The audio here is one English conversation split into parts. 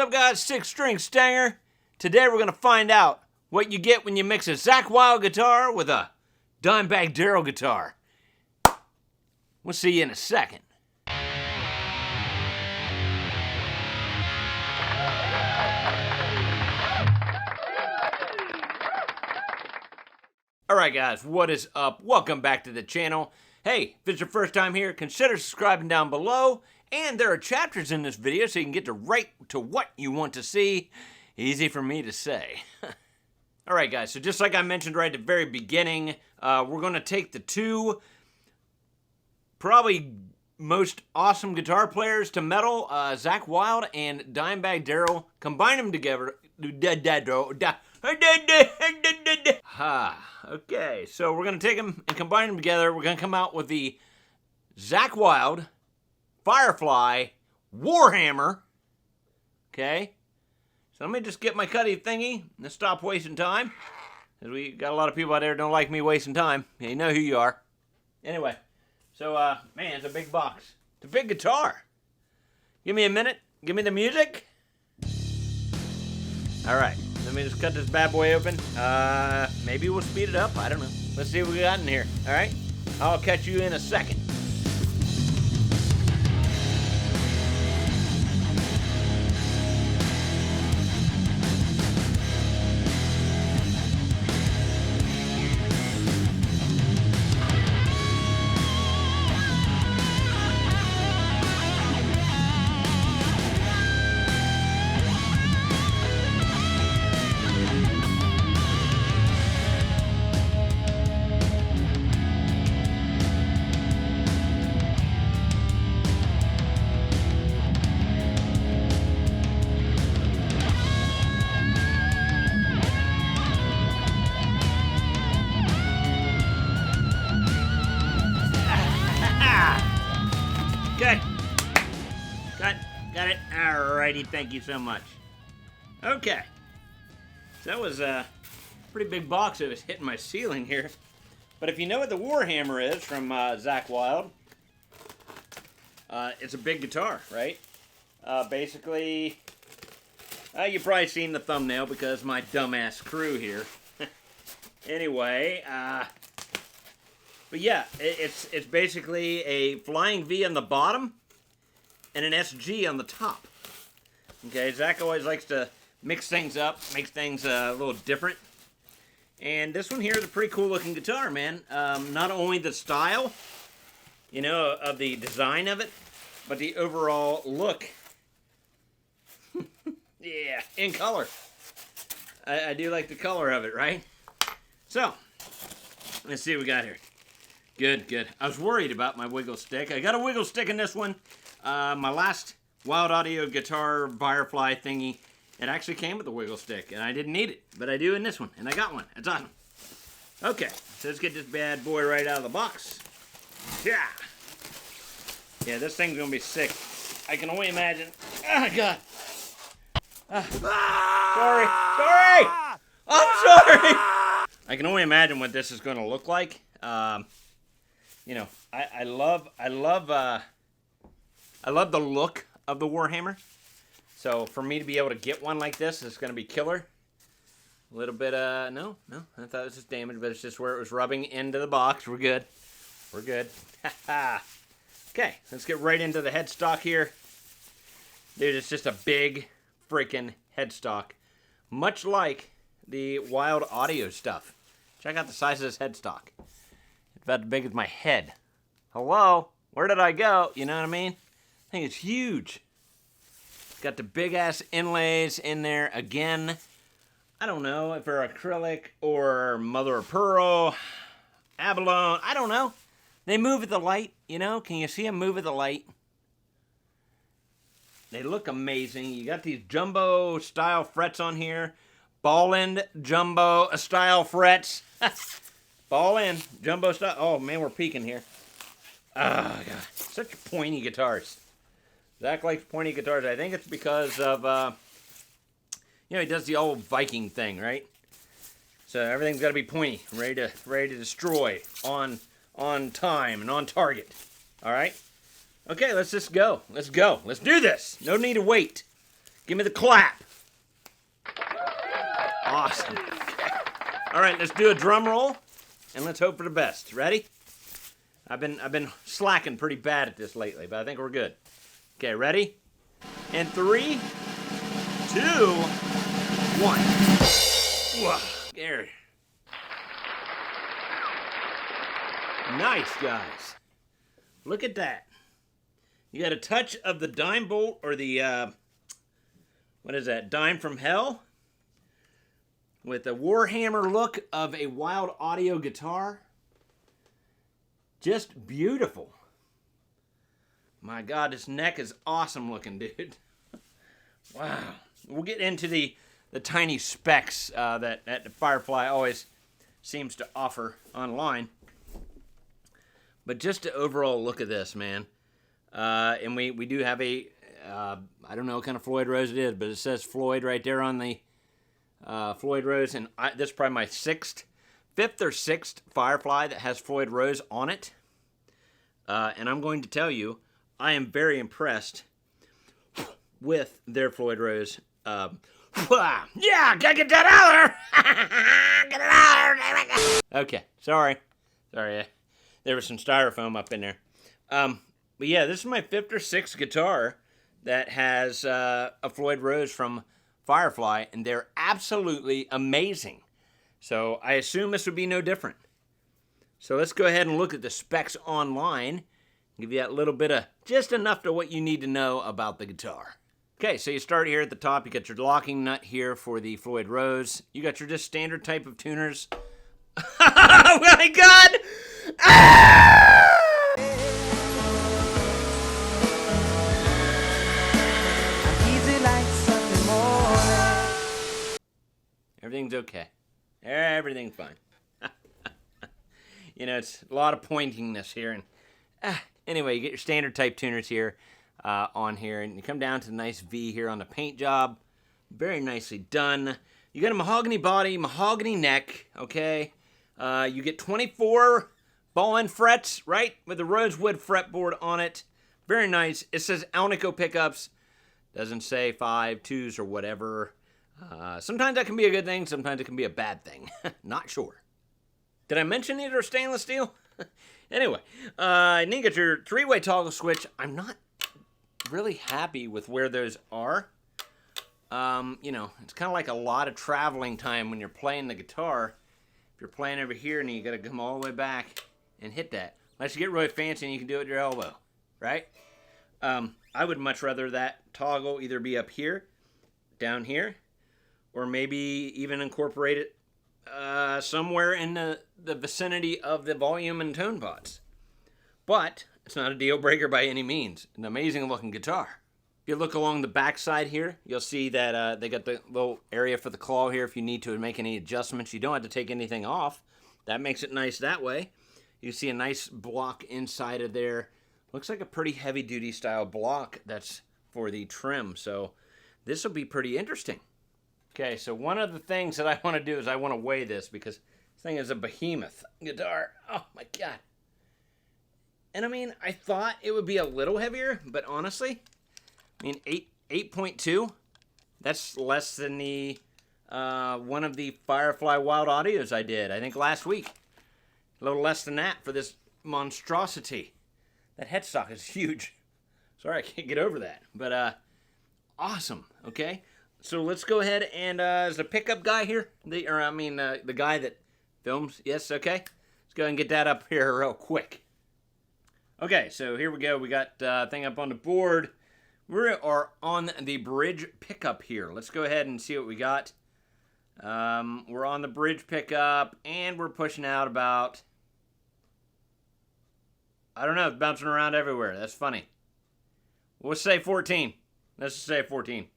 up, guys? Six String Stanger. Today we're going to find out what you get when you mix a Zakk Wylde guitar with a Dimebag guitar. We'll see you in a second. Alright guys, what is up? Welcome back to the channel. Hey, if it's your first time here, consider subscribing down below. And there are chapters in this video so you can get right to what you want to see. Easy for me to say. Alright guys, so just like I mentioned right at the very beginning, we're going to take the two probably most awesome guitar players to metal, Zakk Wylde and Dimebag, combine them together. Okay, so we're going to take them and combine them together. We're going to come out with the Zakk Wylde Firefly Warhammer. Okay, so let me just get my cutty thingy and stop wasting time, because we got a lot of people out there that don't like me wasting time. You know who you are. Anyway, so man, it's a big box. It's a big guitar. Give me a minute. Give me the music. All right, let me just cut this bad boy open. Maybe we'll speed it up. I don't know. Let's see what we got in here. All right, I'll catch you in a second. Good. Got it. Alrighty, thank you so much. Okay. So that was a pretty big box that was hitting my ceiling here. But if you know what the Warhammer is from Zakk Wylde, it's a big guitar, right? Basically, you've probably seen the thumbnail because my dumbass crew here. Anyway, but yeah, it's basically a flying V on the bottom and an SG on the top. Okay, Zakk always likes to mix things up, make things a little different. And this one here is a pretty cool looking guitar, man. Not only the style, you know, of the design of it, but the overall look. Yeah, in color. I do like the color of it, right? So, let's see what we got here. Good. I was worried about my wiggle stick. I got a wiggle stick in this one. My last Wild Audio guitar Firefly thingy, it actually came with a wiggle stick, and I didn't need it, but I do in this one, and I got one. It's awesome. Okay, so let's get this bad boy right out of the box. Yeah, this thing's gonna be sick. I can only imagine. Oh, God. Sorry. I'm sorry. I can only imagine what this is gonna look like. You know, I love the look of the Warhammer. So for me to be able to get one like this is going to be killer. A little bit, no, I thought it was just damaged, but it's just where it was rubbing into the box. We're good. Okay, let's get right into the headstock here. Dude, it's just a big freaking headstock. Much like the Wild Audio stuff. Check out the size of this headstock. It's about as big as my head. Hello? Where did I go? You know what I mean? I think it's huge. Got the big ass inlays in there again. I don't know if they're acrylic or mother of pearl, abalone. I don't know. They move at the light, you know? Can you see them move at the light? They look amazing. You got these jumbo style frets on here. Ball end jumbo style frets. Ball end jumbo style. Oh man, we're peeking here. Oh God, such pointy guitars. Zakk likes pointy guitars. I think it's because of, you know, he does the old Viking thing, right? So everything's got to be pointy, ready to destroy on time and on target. All right. Okay, let's just go. Let's do this. No need to wait. Give me the clap. Awesome. All right, let's do a drum roll, and let's hope for the best. Ready? I've been slacking pretty bad at this lately, but I think we're good. Okay, ready? And 3, 2, 1. Whoa, there. Nice, guys. Look at that. You got a touch of the dime bolt, or the, what is that, dime from hell? With a Warhammer look of a Wild Audio guitar. Just beautiful. My God, this neck is awesome looking, dude. Wow. We'll get into the tiny specs that the Firefly always seems to offer online. But just the overall look of this, man. And we do have a, I don't know what kind of Floyd Rose it is, but it says Floyd right there on the Floyd Rose. And this is probably my 5th or 6th Firefly that has Floyd Rose on it. And I'm going to tell you, I am very impressed with their Floyd Rose. Yeah, gotta get that out there. Get it out there. Okay, sorry. There was some styrofoam up in there. But yeah, this is my 5th or 6th guitar that has a Floyd Rose from Firefly, and they're absolutely amazing. So I assume this would be no different. So let's go ahead and look at the specs online. Give you that little bit of, just enough to what you need to know about the guitar. Okay, so you start here at the top. You got your locking nut here for the Floyd Rose. You got your just standard type of tuners. Oh my God! Ah! Everything's okay. Everything's fine. You know, it's a lot of pointingness here. And anyway, you get your standard type tuners here on here. And you come down to the nice V here on the paint job. Very nicely done. You got a mahogany body, mahogany neck, okay? You get 24 ball-end frets, right? With the rosewood fretboard on it. Very nice. It says Alnico pickups. Doesn't say 5, 2s, or whatever. Sometimes that can be a good thing. Sometimes it can be a bad thing. Not sure. Did I mention these are stainless steel? Anyway, and then you get your 3-way toggle switch. I'm not really happy with where those are. You know, it's kind of like a lot of traveling time when you're playing the guitar. If you're playing over here and you got to come all the way back and hit that. Unless you get really fancy and you can do it with your elbow, right? I would much rather that toggle either be up here, down here, or maybe even incorporate it somewhere in the vicinity of the volume and tone pots. But it's not a deal breaker by any means. An amazing looking guitar. If you look along the back side here, you'll see that they got the little area for the claw here if you need to make any adjustments. You don't have to take anything off. That makes it nice that way. You see a nice block inside of there. Looks like a pretty heavy duty style block that's for the trim. So this will be pretty interesting. Okay, so one of the things that I want to do is I want to weigh this because this thing is a behemoth guitar. Oh my God. And I mean, I thought it would be a little heavier, but honestly, I mean, 8.2, that's less than the one of the Firefly Wild Audios I did, I think last week. A little less than that for this monstrosity. That headstock is huge. Sorry, I can't get over that. But awesome, okay? So let's go ahead and, is the pickup guy here? The guy that films? Yes, okay. Let's go ahead and get that up here real quick. Okay, so here we go. We got thing up on the board. We are on the bridge pickup here. Let's go ahead and see what we got. We're on the bridge pickup, and we're pushing out about, I don't know, it's bouncing around everywhere. That's funny. We'll say 14. Let's just say 14.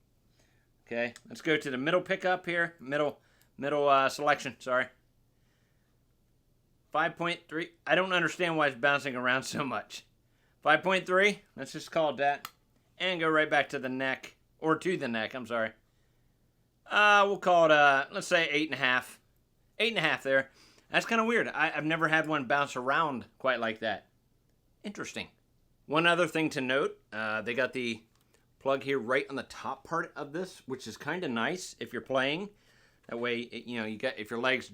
Okay, let's go to the middle pickup here. Middle selection, sorry. 5.3. I don't understand why it's bouncing around so much. 5.3. Let's just call it that. And go right back to the neck. Or to the neck, I'm sorry. We'll call it, let's say 8.5. 8.5 there. That's kind of weird. I've never had one bounce around quite like that. Interesting. One other thing to note, they got the plug here right on the top part of this, which is kind of nice if you're playing. That way, you know, you got if your legs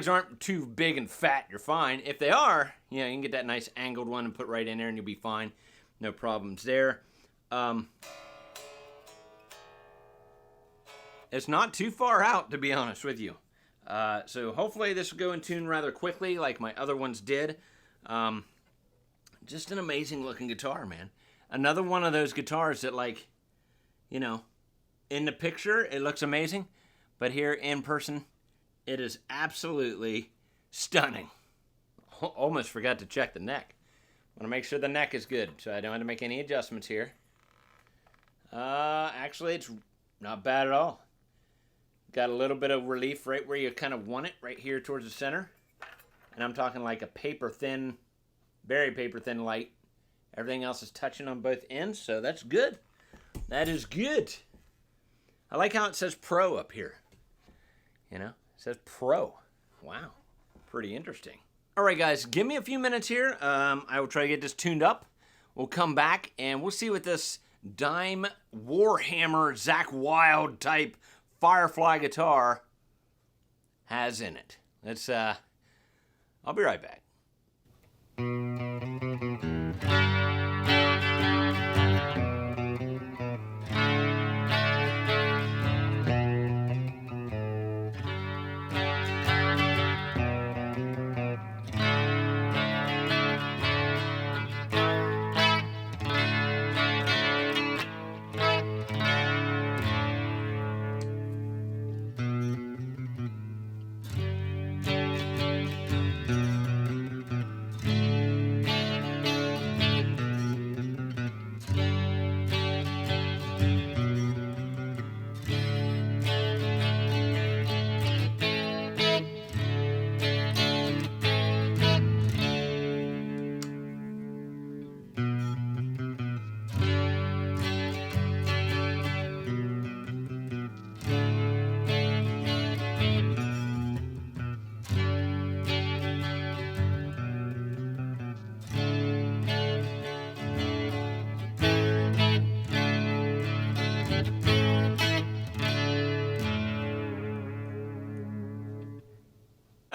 aren't too big and fat, you're fine. If they are, you know, you can get that nice angled one and put right in there, and you'll be fine. No problems there. It's not too far out, to be honest with you. So hopefully this will go in tune rather quickly, like my other ones did. Just an amazing looking guitar, man. Another one of those guitars that, like, you know, in the picture it looks amazing, but here in person it is absolutely stunning. Almost forgot to check the neck. I want to make sure the neck is good, so I don't have to make any adjustments here. Actually, it's not bad at all. Got a little bit of relief right where you kind of want it, right here towards the center. And I'm talking like a paper thin, very paper thin light. Everything else is touching on both ends, so that's good. That is good. I like how it says Pro up here. You know, it says Pro. Wow, pretty interesting. All right, guys, give me a few minutes here. I will try to get this tuned up. We'll come back and we'll see what this Dime Warhammer Zakk Wylde type Firefly guitar has in it. Let's I'll be right back.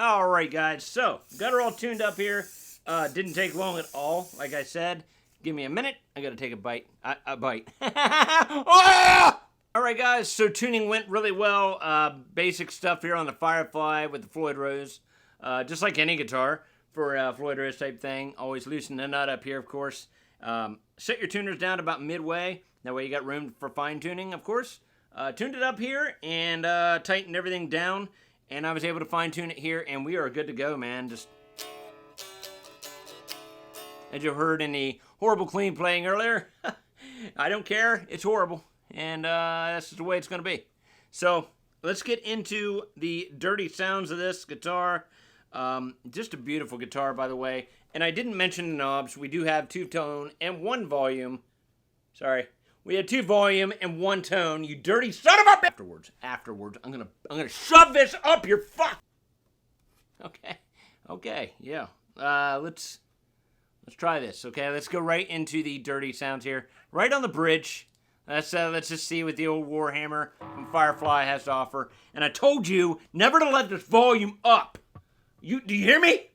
Alright guys, so got her all tuned up here. Didn't take long at all, like I said. Give me a minute, I gotta take a bite. Alright guys, so tuning went really well. Basic stuff here on the Firefly with the Floyd Rose. Just like any guitar for a Floyd Rose type thing. Always loosen the nut up here, of course. Set your tuners down to about midway. That way you got room for fine tuning, of course. Tuned it up here and tightened everything down. And I was able to fine tune it here, and we are good to go, man. Just as you heard in the horrible clean playing earlier, I don't care. It's horrible, and that's just the way it's going to be. So let's get into the dirty sounds of this guitar. Just a beautiful guitar, by the way. And I didn't mention the knobs. We do have 2-tone and 1 volume. Sorry. We had 2 volume and 1 tone, you dirty son of a bitch! Afterwards, I'm gonna shove this up your fuck! Okay, yeah. Let's try this, okay? Let's go right into the dirty sounds here. Right on the bridge. Let's just see what the old Warhammer from Firefly has to offer. And I told you never to let this volume up. Do you hear me?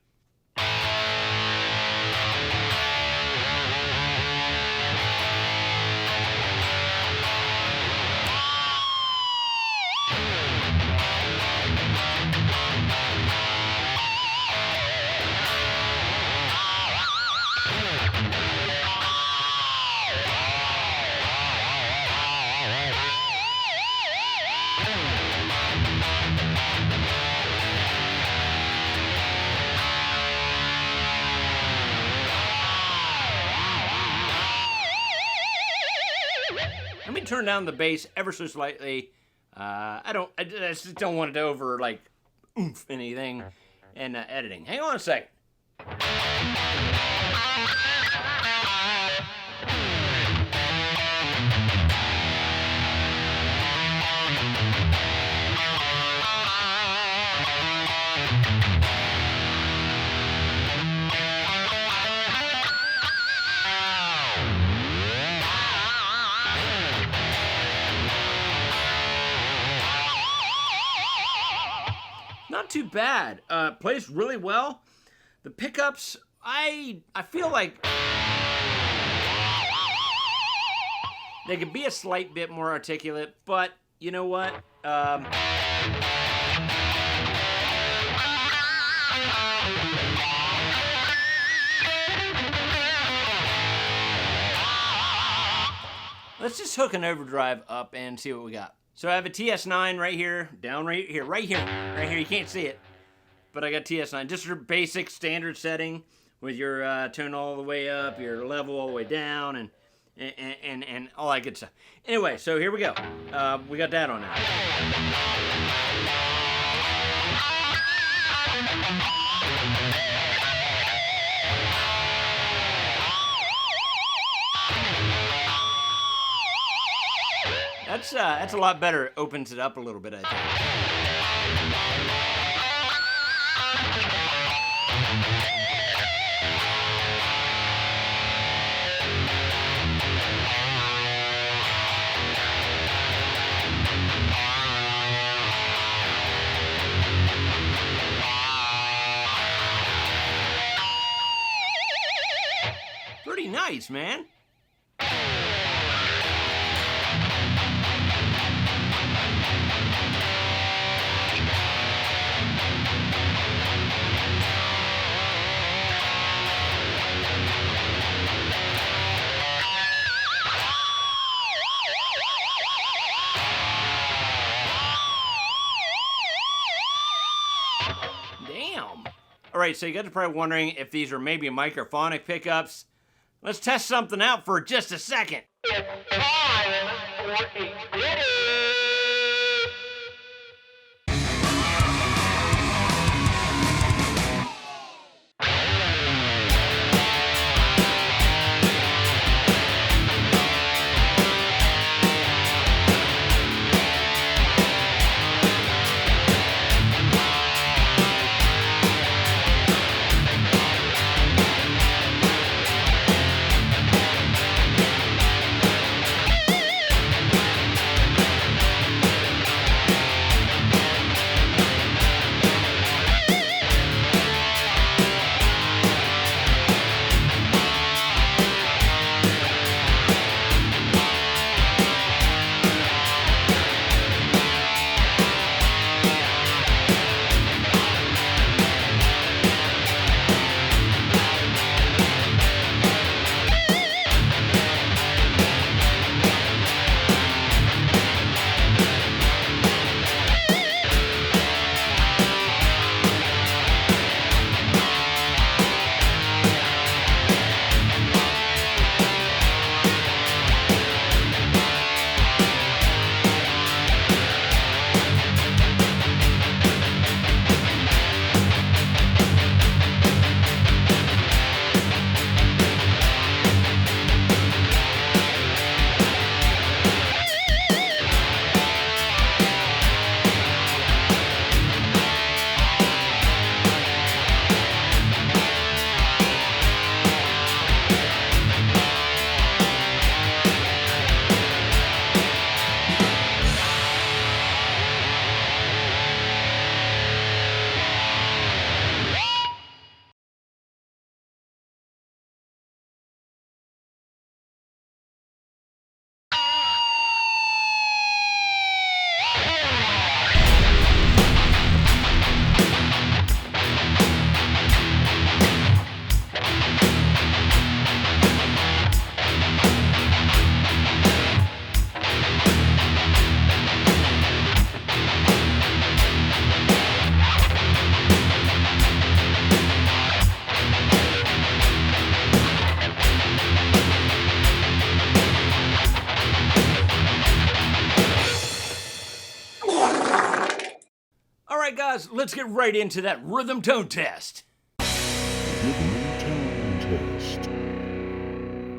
Let me turn down the bass ever so slightly. I just don't want it to over, like, oomph anything in editing. Hang on a second. not too bad. Plays really well. The pickups, I feel like they could be a slight bit more articulate, but you know what? Let's just hook an overdrive up and see what we got. So I have a TS9 right here, down right here. You can't see it, but I got TS9. Just your basic standard setting with your tone all the way up, your level all the way down, and all that good stuff. Anyway, so here we go. We got that on now. That's a lot better. It opens it up a little bit, I think. Pretty nice, man. Damn. All right, so you guys are probably wondering if these are maybe microphonic pickups. Let's test something out for just a second. It's time for a ditty. Alright guys, let's get right into that rhythm tone test.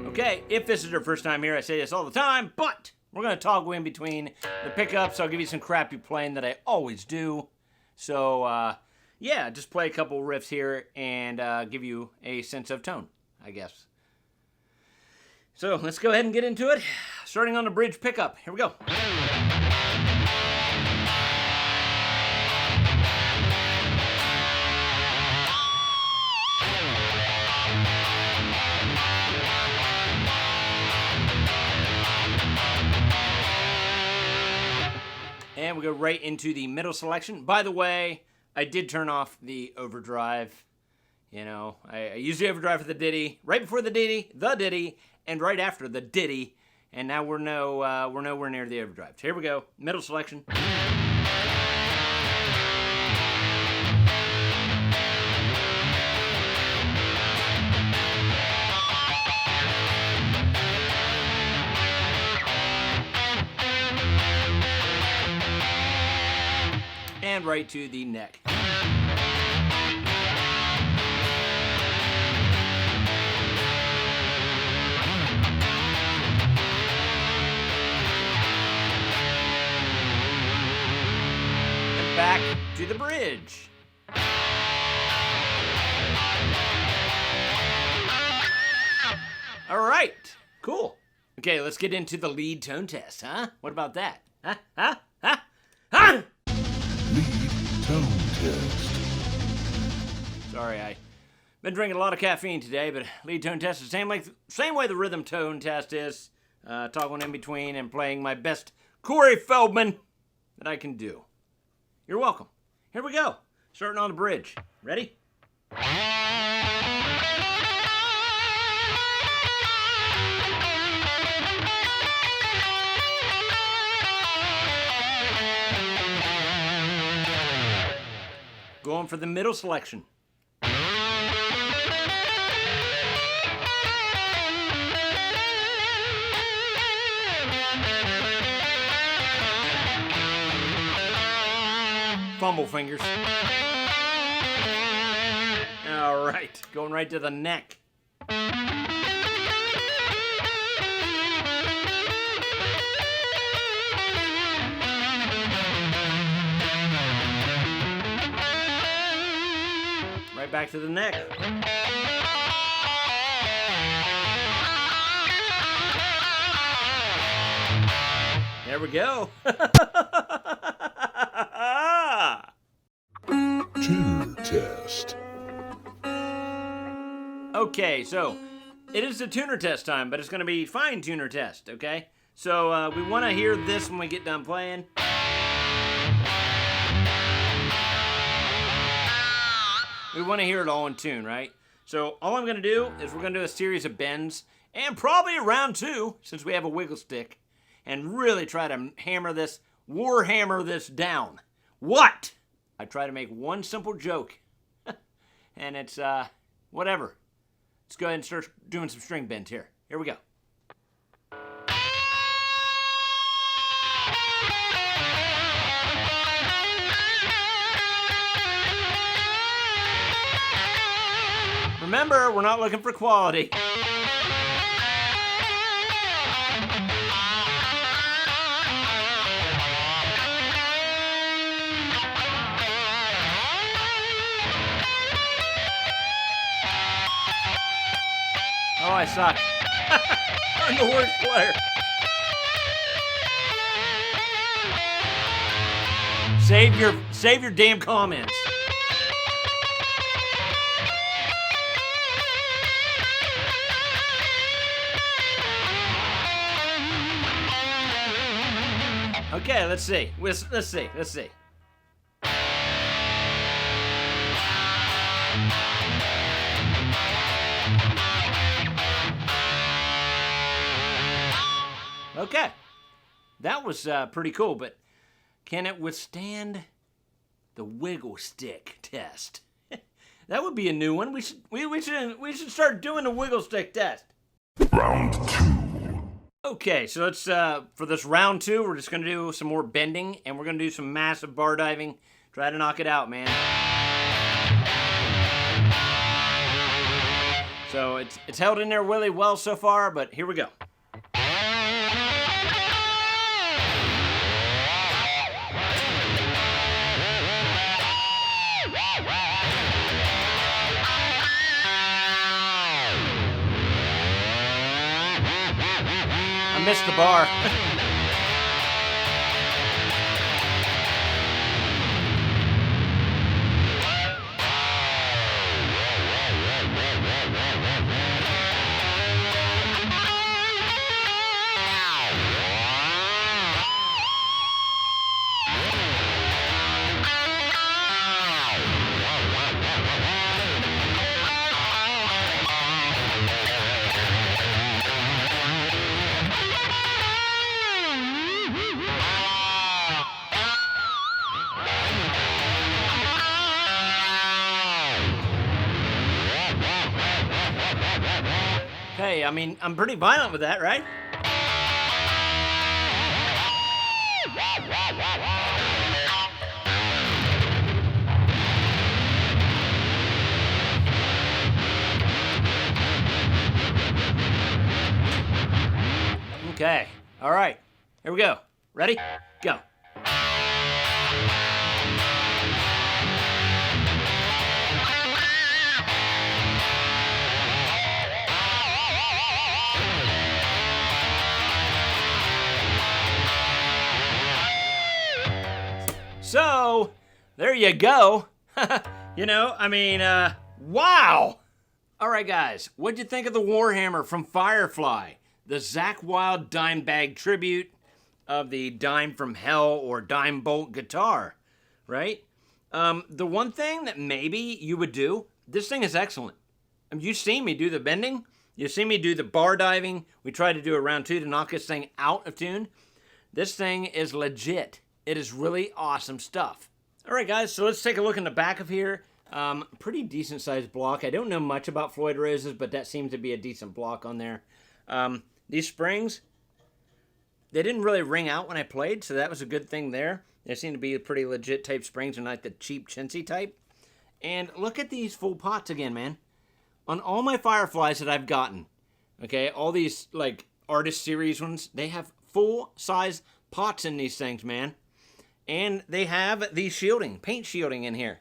Okay, if this is your first time here, I say this all the time, but we're going to toggle in between the pickups. I'll give you some crappy playing that I always do. So, yeah, just play a couple riffs here and give you a sense of tone, I guess. So, let's go ahead and get into it. Starting on the bridge pickup. Here we go. And we go right into the middle selection. By the way, I did turn off the overdrive. You know, I used the overdrive for the ditty, right before the ditty, and right after the ditty. And now we're nowhere near the overdrive. So here we go, middle selection. And right to the neck. And back to the bridge. All right, cool. Okay, let's get into the lead tone test, huh? What about that? Huh? Tone test. Sorry, I've been drinking a lot of caffeine today, but lead tone test is the same way the rhythm tone test is. Toggling in between and playing my best Corey Feldman that I can do. You're welcome. Here we go. Starting on the bridge. Ready? Going for the middle selection. Fumble fingers. All right, going right to the neck. Right back to the neck. There we go. Tuner test. Okay, so it is the tuner test time, but it's going to be fine tuner test, okay? So we want to hear this when we get done playing. We want to hear it all in tune, right? So all I'm going to do is we're going to do a series of bends, and probably a round two, since we have a wiggle stick, and really try to warhammer this down. What? I try to make one simple joke, and it's, whatever. Let's go ahead and start doing some string bends here. Here we go. Remember, we're not looking for quality. Oh, I suck. I'm the worst player. Save your damn comments. Okay, let's see. Let's see. Okay, that was pretty cool, but can it withstand the wiggle stick test? That would be a new one. We should start doing the wiggle stick test. Round two. Okay, so let's for this round two, we're just gonna do some more bending, and we're gonna do some massive bar diving. Try to knock it out, man. So it's held in there really well so far, but here we go. I missed the bar. Hey, I mean, I'm pretty violent with that, right? Okay, all right, here we go. Ready? Go. So, there you go. You know, I mean, wow. All right, guys, what'd you think of the Warhammer from Firefly? The Zakk Wylde Dimebag tribute of the Dime from Hell or Dime Bolt guitar, right? The one thing that maybe you would do, this thing is excellent. You've seen me do the bending. You've seen me do the bar diving. We tried to do a round 2 to knock this thing out of tune. This thing is legit. It is really awesome stuff. All right, guys, so let's take a look in the back of here. Pretty decent sized block. I don't know much about Floyd Rose's, but that seems to be a decent block on there. These springs, they didn't really ring out when I played, so that was a good thing there. They seem to be pretty legit type springs and not the cheap chintzy type. And look at these full pots again, man. On all my Fireflies that I've gotten, okay, all these like artist series ones, they have full size pots in these things, man. And they have the shielding, paint shielding in here.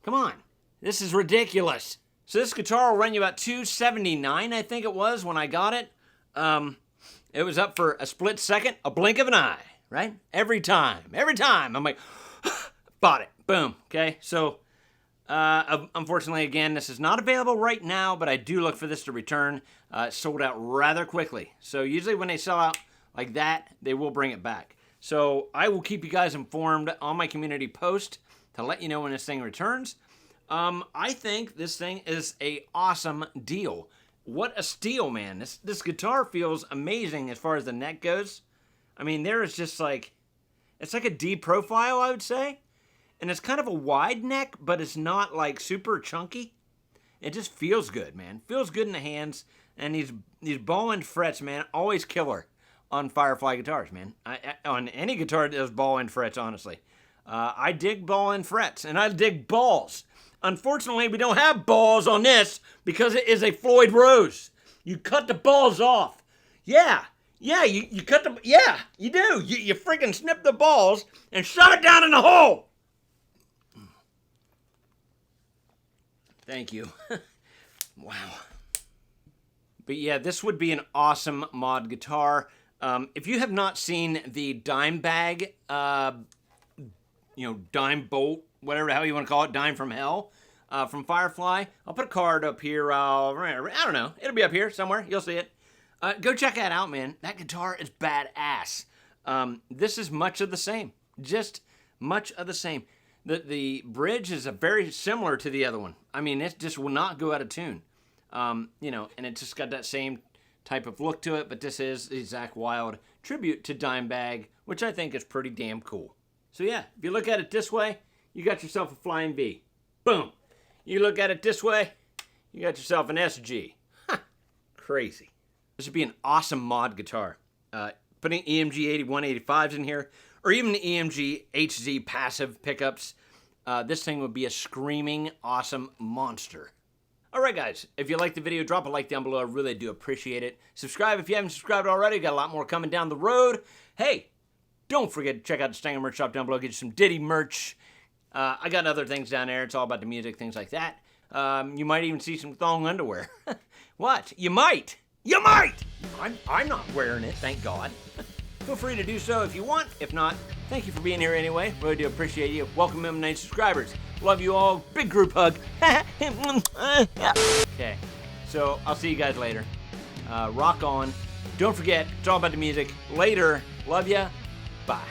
Come on, this is ridiculous. So this guitar will run you about $279, I think it was when I got it. It was up for a split second, a blink of an eye, right? Every time. I'm like, bought it, boom, okay? So, unfortunately, again, this is not available right now, but I do look for this to return. It sold out rather quickly. So usually when they sell out like that, they will bring it back. So I will keep you guys informed on my community post to let you know when this thing returns. I think this thing is a awesome deal. What a steal, man. This guitar feels amazing as far as the neck goes. I mean, there is just like, it's like a D profile, I would say. And it's kind of a wide neck, but it's not like super chunky. It just feels good, man. Feels good in the hands. And these ball end frets, man, always killer on Firefly guitars, man. On any guitar that does ball end frets, honestly. I dig ball end frets, and I dig balls. Unfortunately, we don't have balls on this because it is a Floyd Rose. You cut the balls off. Yeah, you cut the, yeah, you do. You freaking snip the balls and shove it down in the hole. Thank you. Wow. But yeah, this would be an awesome mod guitar. If you have not seen the Dimebag, Dime Bolt, whatever the hell you want to call it, Dime from Hell, from Firefly, I'll put a card up here. I don't know. It'll be up here somewhere. You'll see it. Go check that out, man. That guitar is badass. This is much of the same. Just much of the same. The bridge is very similar to the other one. I mean, it just will not go out of tune. And it just got that same type of look to it, but this is the Zakk Wylde tribute to Dimebag, which I think is pretty damn cool. So yeah, if you look at it this way, you got yourself a Flying V. Boom. You look at it this way, you got yourself an SG. Ha! Crazy. This would be an awesome mod guitar. Putting EMG 8185s in here, or even the EMG HZ passive pickups, this thing would be a screaming awesome monster. Alright guys, if you liked the video, drop a like down below. I really do appreciate it. Subscribe if you haven't subscribed already. Got a lot more coming down the road. Hey, don't forget to check out the Stanger merch shop down below. Get you some Ditty merch. I got other things down there. It's all about the music, things like that. You might even see some thong underwear. What? You might. You might! I'm not wearing it, thank God. Feel free to do so if you want. If not, thank you for being here anyway. Really do appreciate you. Welcome in, 9 subscribers. Love you all. Big group hug. Okay, so I'll see you guys later. Rock on. Don't forget, it's all about the music. Later. Love ya. Bye.